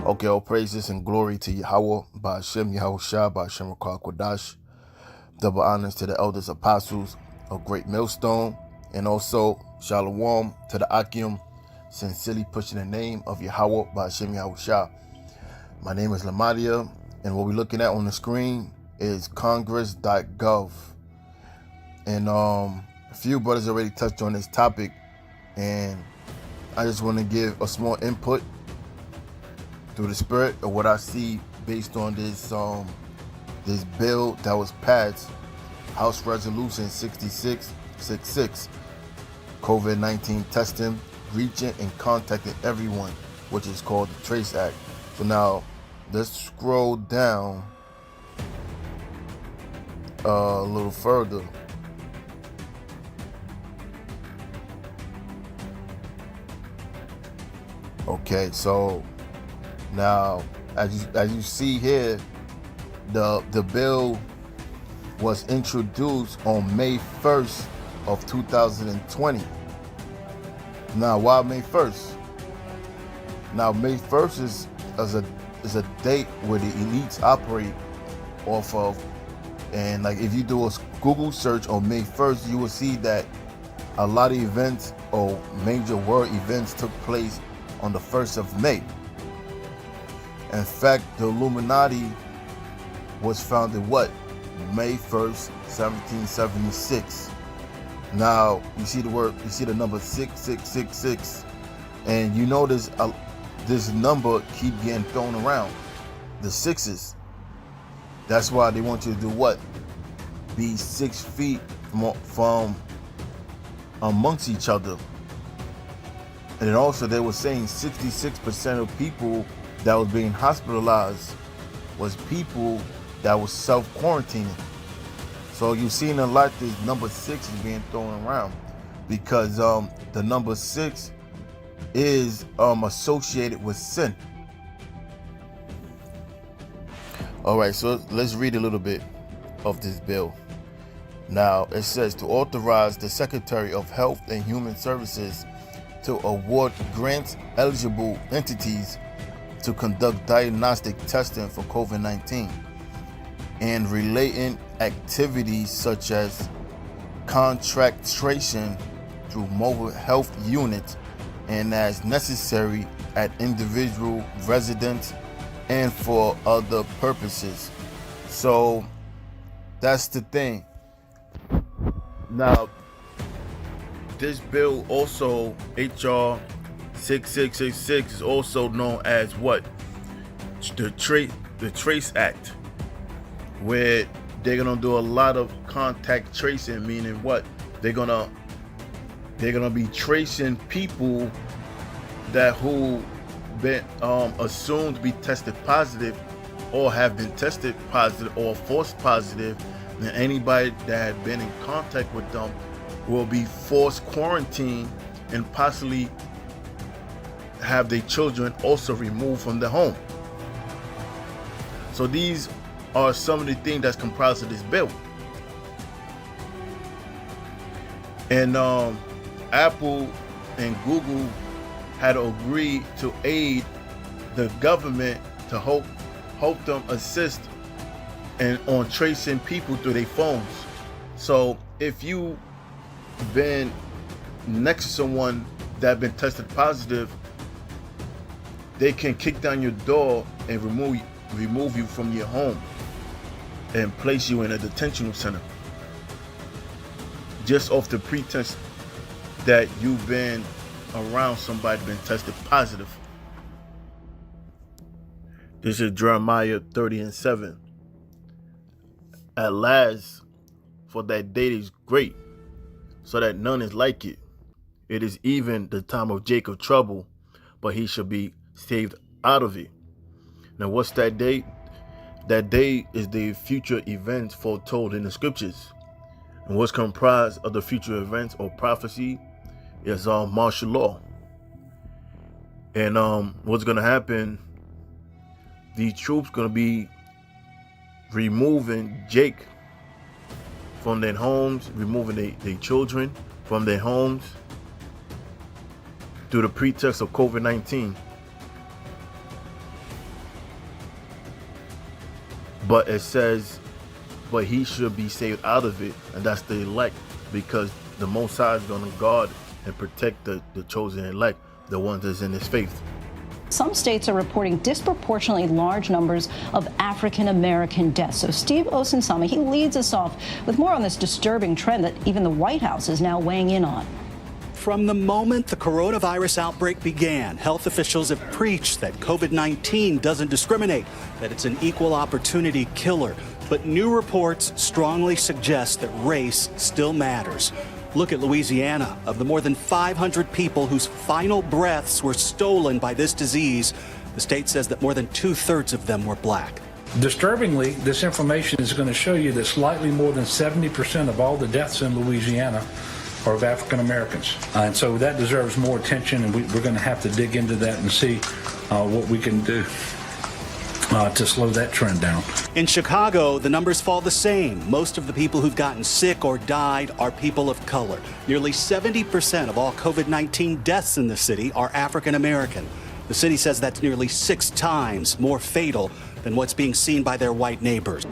Okay, all praises and glory to Yahweh, Ba'ashem Yahushua, Ba'ashem Rakah Kodash. Double honors to the elders apostles of Great Millstone, and also Shalom to the Akim, sincerely pushing the name of Yahweh, Ba'ashem Yahushua. My name is Lamadia, and what we're looking at on the screen is congress.gov. And a few brothers already touched on this topic, and I just want to give a small input through the spirit of what I see based on this bill that was passed, House Resolution 6666, COVID-19 testing, reaching and contacting everyone, which is called the Trace Act. So now let's scroll down a little further. Okay, so now, as you see here, the bill was introduced on May 1st of 2020. Now, why May 1st? Now, May 1st is a date where the elites operate off of, and like if you do a Google search on May 1st, you will see that a lot of events or major world events took place on the 1st of May. In fact, the Illuminati was founded May 1st, 1776. Now, you see the number 6666, and you notice this number keep getting thrown around, the sixes. That's why they want you to do be 6 feet from amongst each other. And then also they were saying 66% of people that was being hospitalized was people that was self-quarantining. So you've seen a lot this number 6 is being thrown around because the number 6 is associated with sin. All right, so let's read a little bit of this bill. Now it says to authorize the Secretary of Health and Human Services to award grants eligible entities to conduct diagnostic testing for COVID-19 and related activities such as contract tracing through mobile health units and as necessary at individual residents and for other purposes. So that's the thing. Now, this bill also, HR 6666, is also known as the Trace Act, where they're gonna do a lot of contact tracing, meaning they're gonna be tracing people who been assumed to be tested positive or have been tested positive or false positive, and anybody that had been in contact with them will be forced quarantined and possibly have their children also removed from the home. So these are some of the things that's comprised of this bill. And Apple and Google had agreed to aid the government to help them assist on tracing people through their phones. So if you been next to someone that been tested positive, they can kick down your door and remove you from your home and place you in a detention center just off the pretense that you've been around somebody been tested positive. This is Jeremiah 30:7. At last, for that day is great, so that none is like it. It is even the time of Jacob's trouble, but he shall be saved out of it. Now, what's that day? That day is the future events foretold in the scriptures. And what's comprised of the future events or prophecy is martial law. And what's going to happen, these troops going to be removing Jake from their homes, removing their children from their homes through the pretext of COVID-19. But it says, but he should be saved out of it, and that's the elect, because the Most High is going to guard and protect the chosen elect, the ones that's in his faith. Some states are reporting disproportionately large numbers of African-American deaths. So Steve Osinsama, he leads us off with more on this disturbing trend that even the White House is now weighing in on. From the moment the coronavirus outbreak began, health officials have preached that COVID-19 doesn't discriminate, that it's an equal opportunity killer. But new reports strongly suggest that race still matters. Look at Louisiana. Of the more than 500 people whose final breaths were stolen by this disease, the state says that more than 2/3 of them were black. Disturbingly, this information is going to show you that slightly more than 70% of all the deaths in Louisiana are of African Americans. And so that deserves more attention, and we're going to have to dig into that and see what we can do to slow that trend down. In Chicago, the numbers fall the same. Most of the people who've gotten sick or died are people of color. Nearly 70% of all COVID-19 deaths in the city are African American. The city says that's nearly 6 times more fatal than what's being seen by their white neighbors.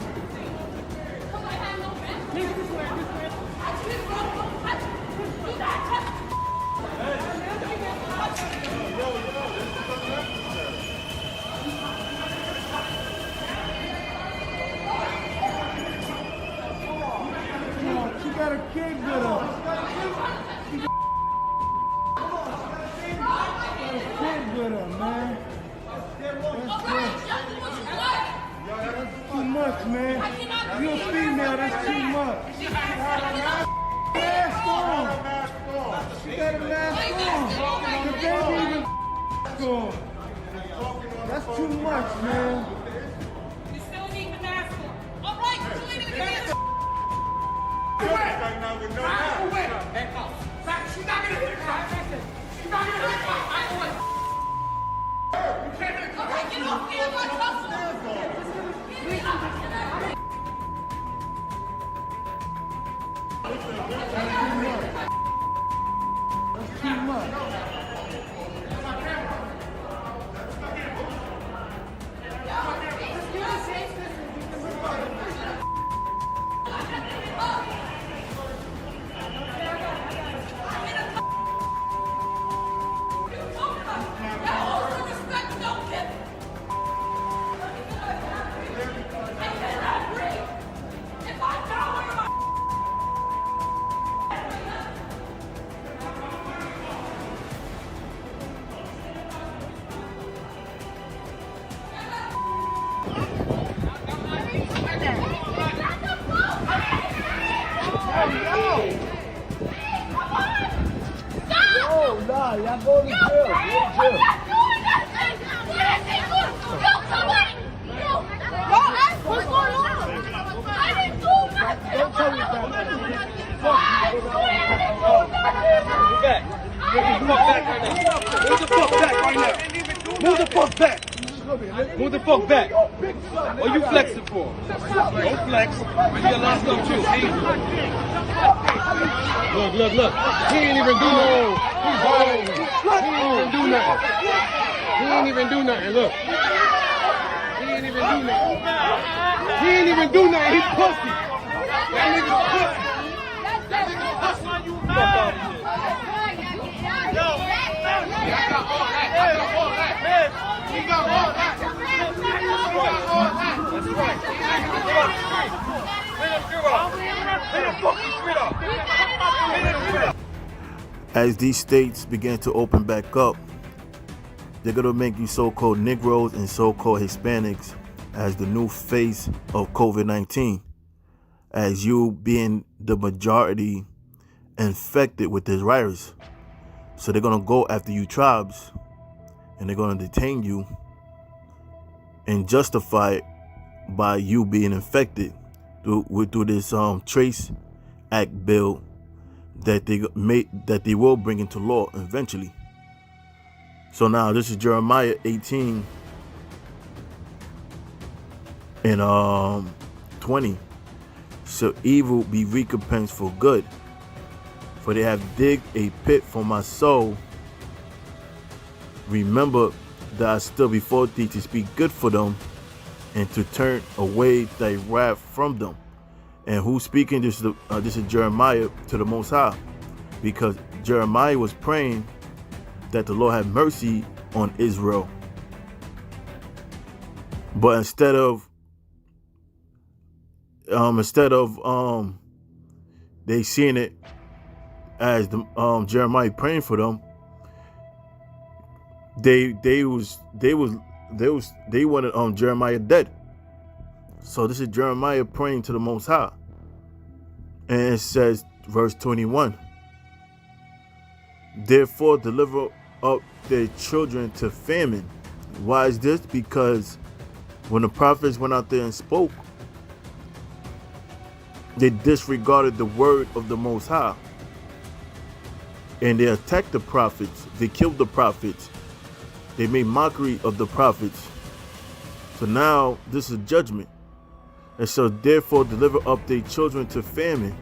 That's too much, man. You still need the mask on. All right, you still need the mask on. Back away. Back off. She's not gonna hit a cop. She's not gonna hit a cop. Back away. You can't hit a cop. Get off me. I'm not hustling. Get off. That's too much. Y'all go to jail. I'm not doing nothing. What is he doing? Yo, somebody. Yo, what's going on? I didn't do nothing. Don't tell me about that. I Move the fuck back right now. Move the fuck back. Move the fuck back. What are you flexing for? Don't flex. You're last up too. Look. He ain't even do nothing. He's home. He ain't even do nothing. He ain't even do nothing. Look. He ain't even do nothing. He ain't even do nothing. He's pussy. That nigga's pussy. That nigga's pussy. Fuck out of here. Yo, I got all that. I got all that. He got all that. That's right. Lay the fucking street up. As these states begin to open back up, they're going to make you so-called Negroes and so-called Hispanics as the new face of COVID-19, as you being the majority infected with this virus. So they're going to go after you tribes, and they're going to detain you and justify it by you being infected through this Trace Act bill that they will bring into law eventually. So now this is Jeremiah 18 and 20. So evil be recompensed for good, for they have digged a pit for my soul. Remember that I stood before thee to speak good for them, and to turn away thy wrath from them. And who's speaking? This is Jeremiah to the Most High, because Jeremiah was praying that the Lord have mercy on Israel. But instead of they seeing it as the Jeremiah praying for them, they wanted Jeremiah dead. So this is Jeremiah praying to the Most High, and it says, verse 21. Therefore deliver up their children to famine. Why is this? Because when the prophets went out there and spoke, they disregarded the word of the Most High, and they attacked the prophets. They killed the prophets. They made mockery of the prophets. So now this is judgment. And so therefore deliver up their children to famine,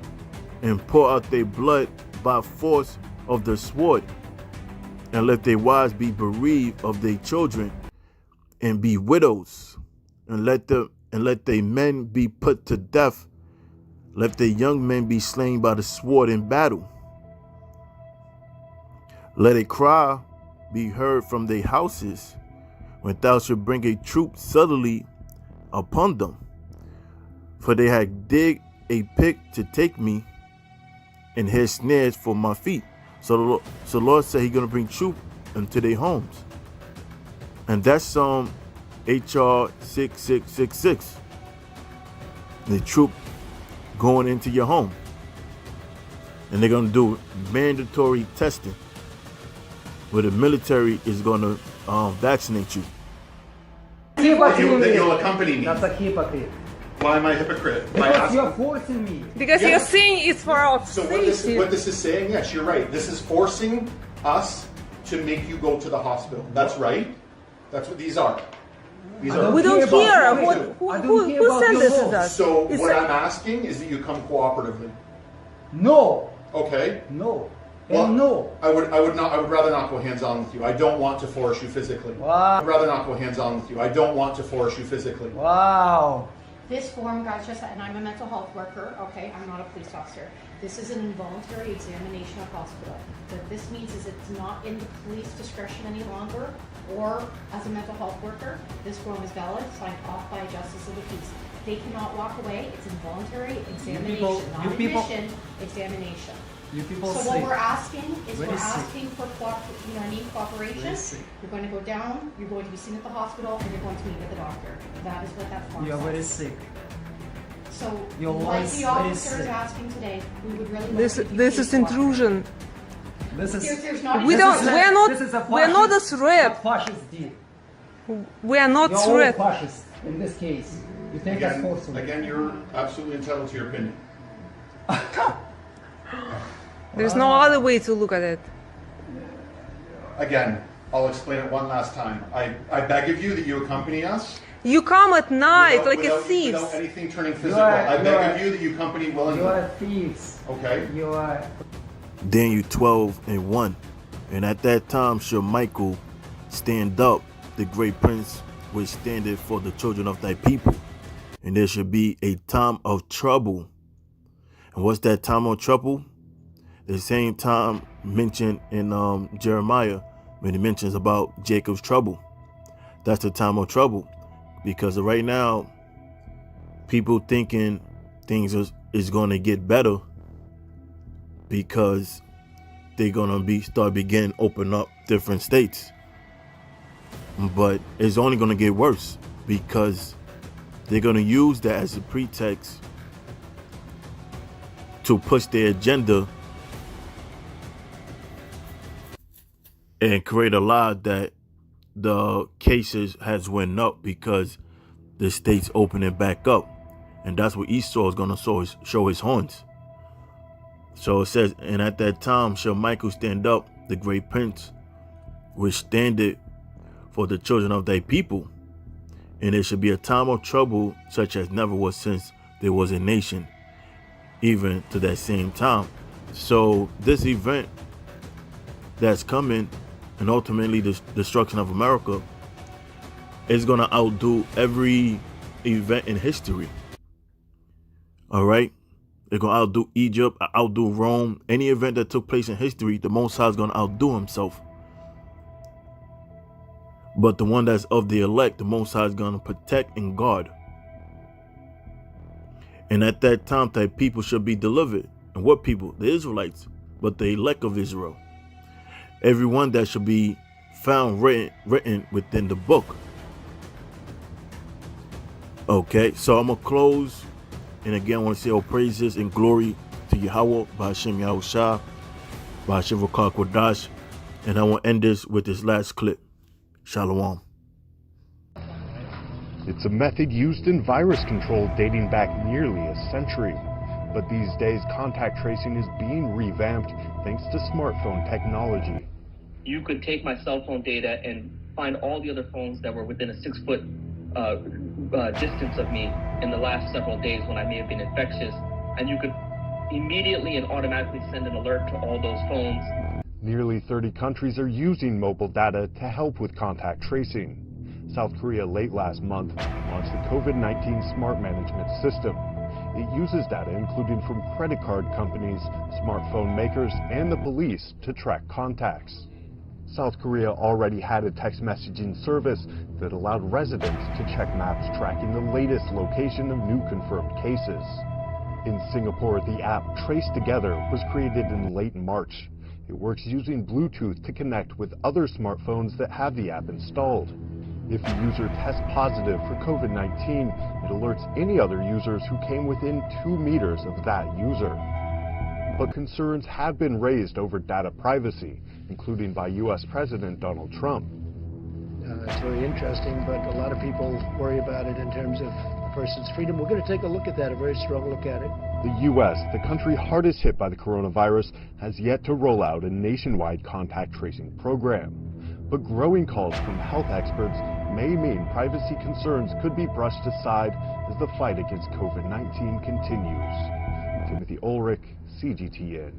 and pour out their blood by force of the sword, and let their wives be bereaved of their children, and be widows, and let their men be put to death, let their young men be slain by the sword in battle. Let a cry be heard from their houses, when thou shalt bring a troop suddenly upon them. For they had digged a pit to take me, and had snares for my feet. So the Lord said He's going to bring troop into their homes. And that's HR 6666. The troop going into your home. And they're going to do mandatory testing, where the military is going to vaccinate you. That you'll accompany me. That's a hypocrite. Why am I a hypocrite? Because you're forcing me. Because you're saying it's for our So safety. what this is saying, yes, you're right. This is forcing us to make you go to the hospital. That's right. That's what these are. These are. We don't hear. Who said this to us? So what I'm asking is that you come cooperatively. No. Okay. No. Well, And no. I would rather not go hands-on with you. I don't want to force you physically. Wow. I'd rather not go hands-on with you. I don't want to force you physically. Wow. This form, guys, and I'm a mental health worker, okay? I'm not a police officer. This is an involuntary examination of hospital. What this means is it's not in the police discretion any longer, or as a mental health worker, this form is valid, signed off by a justice of the peace. They cannot walk away. It's involuntary examination, not admission, examination. You people So what we're asking is Very we're sick. asking for cooperation. Very sick. You're going to go down, you're going to be seen at the hospital, and you're going to meet with the doctor. That is what that form You're says. very sick. So, Your like voice the very officer is sick. asking today, we would really like This if you this please is cooperate. intrusion. This is. There's not We even- don't. We're not. This is a We're not a fascist- threat. a fascist deed. We are not You're all threat. fascist in this case. You take us forcefully. Again, you're absolutely entitled to your opinion. There's no other way to look at it. Again, I'll explain it one last time. I beg of you that you accompany us. You come at night without- like a without- thief. Without anything turning physical. are- I you beg are- of you that you accompany You willingly. are thieves. Okay? You are. Daniel 12:1. And at that time shall Michael stand up, the great prince which standeth for the children of thy people. And there shall be a time of trouble. And what's that time of trouble? The same time mentioned in Jeremiah, when he mentions about Jacob's trouble. That's the time of trouble. Because right now, people thinking things is going to get better, because they're going to begin open up different states. But it's only going to get worse, because they're going to use that as a pretext to push their agenda and create a lie that the cases has went up because the state's opening back up. And that's what Esau is going to show his horns. So it says, and at that time shall Michael stand up, the great prince, which standeth for the children of thy people. And there shall be a time of trouble such as never was since there was a nation, even to that same time. So this event that's coming, and ultimately the destruction of America, is going to outdo every event in history. All right? They're going to outdo Egypt, outdo Rome. Any event that took place in history, the Most High is going to outdo himself. But the one that's of the elect, the Most High is going to protect and guard. And at that time, that people should be delivered. And what people? The Israelites, but the elect of Israel. Everyone that should be found written within the book. Okay, so I'm going to close. And again, I want to say all praises and glory to Yahweh, Ba'ashem Yahushua, Ba'ashem V'kal Kodash. And I want to end this with this last clip. Shalom. It's a method used in virus control dating back nearly a century. But these days, contact tracing is being revamped thanks to smartphone technology. You could take my cell phone data and find all the other phones that were within a 6-foot distance of me in the last several days when I may have been infectious, and you could immediately and automatically send an alert to all those phones. Nearly 30 countries are using mobile data to help with contact tracing. South Korea late last month launched the COVID-19 Smart Management System. It uses data including from credit card companies, smartphone makers, and the police to track contacts. South Korea already had a text messaging service that allowed residents to check maps tracking the latest location of new confirmed cases. In Singapore, the app Trace Together was created in late March. It works using Bluetooth to connect with other smartphones that have the app installed. If a user tests positive for COVID-19, it alerts any other users who came within 2 meters of that user. But concerns have been raised over data privacy, including by U.S. President Donald Trump. It's very interesting, but a lot of people worry about it in terms of a person's freedom. We're going to take a look at that, a very strong look at it. The U.S., the country hardest hit by the coronavirus, has yet to roll out a nationwide contact tracing program. But growing calls from health experts may mean privacy concerns could be brushed aside as the fight against COVID-19 continues. Timothy Ulrich, CGTN.